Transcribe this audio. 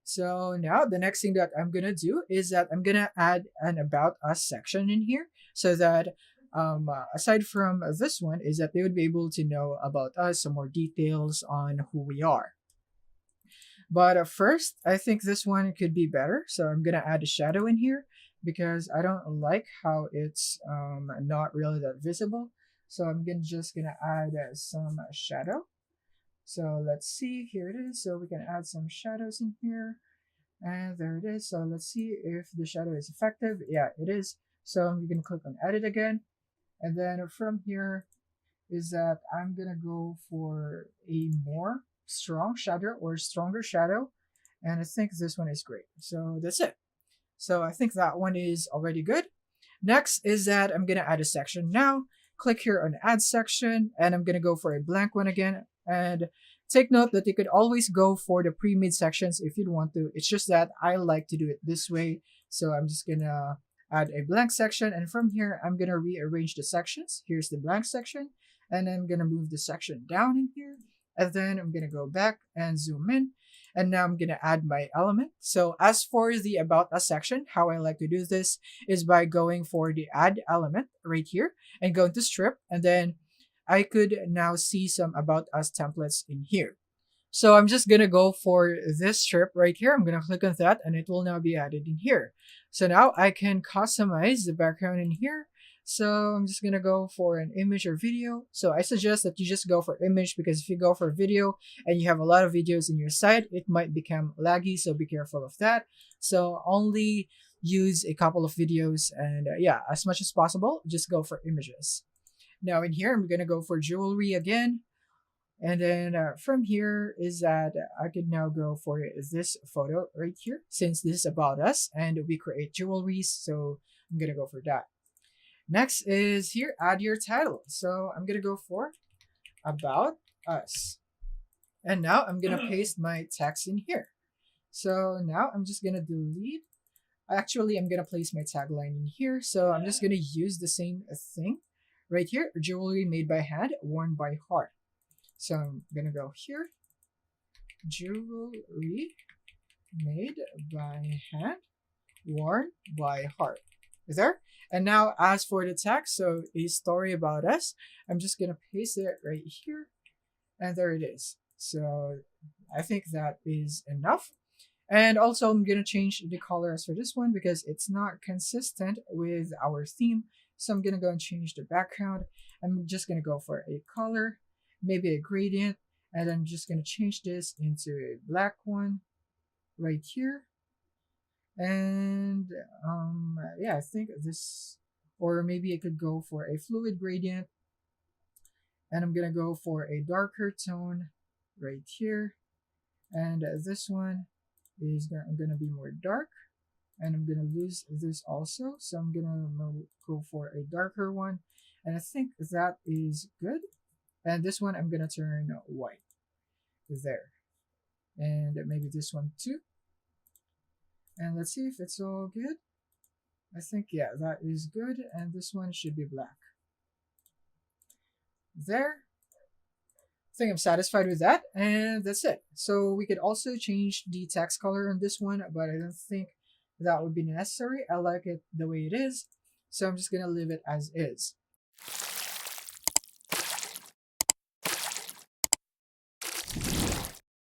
So now the next thing that I'm gonna do is that I'm gonna add an about us section in here so that aside from this one is that they would be able to know about us, some more details on who we are. But first, I think this one could be better. So I'm gonna add a shadow in here because I don't like how it's not really that visible. So I'm just gonna add some shadow. So let's see, here it is. So we can add some shadows in here. And there it is. So let's see if the shadow is effective. Yeah, it is. So you can click on edit again. And then from here is that I'm gonna go for a more strong shadow or stronger shadow. And I think this one is great. So that's it. So I think that one is already good. Next is that I'm gonna add a section now. Click here on add section and I'm gonna go for a blank one again. And take note that you could always go for the pre-made sections if you'd want to. It's just that I like to do it this way. So I'm just gonna add a blank section, and from here I'm gonna rearrange the sections. Here's the blank section, and I'm gonna move the section down in here, and then I'm gonna go back and zoom in, and now I'm gonna add my element. So as for the about us section, how I like to do this is by going for the add element right here and go to strip, and then I could now see some about us templates in here. So I'm just gonna go for this strip right here. I'm gonna click on that and it will now be added in here. So now I can customize the background in here. So I'm just gonna go for an image or video. So I suggest that you just go for image because if you go for video and you have a lot of videos in your site, it might become laggy. So be careful of that. So only use a couple of videos and yeah, as much as possible, just go for images. Now in here, I'm gonna go for jewelry again. And then from here is that I could now go for this photo right here since this is about us and we create jewelries. So I'm going to go for that. Next is here, add your title. So I'm going to go for about us. And now I'm going to paste my text in here. So now I'm just going to delete. Actually, I'm going to place my tagline in here. So I'm just going to use the same thing right here. Jewelry made by hand, worn by heart. So I'm gonna go here, jewelry made by hand, worn by heart. Is there? And now as for the text, so a story about us, I'm just gonna paste it right here, and there it is. So I think that is enough. And also I'm gonna change the colors for this one because it's not consistent with our theme. So I'm gonna go and change the background. I'm just gonna go for a color, maybe a gradient, and I'm just going to change this into a black one right here. And yeah, I think this, or maybe I could go for a fluid gradient, and I'm going to go for a darker tone right here. And this one is going to be more dark, and I'm going to lose this also. So I'm going to go for a darker one, and I think that is good. And this one I'm gonna turn white there. And maybe this one too. And let's see if it's all good. I think, yeah, that is good. And this one should be black. There. I think I'm satisfied with that. And that's it. So we could also change the text color on this one, but I don't think that would be necessary. I like it the way it is. So I'm just gonna leave it as is.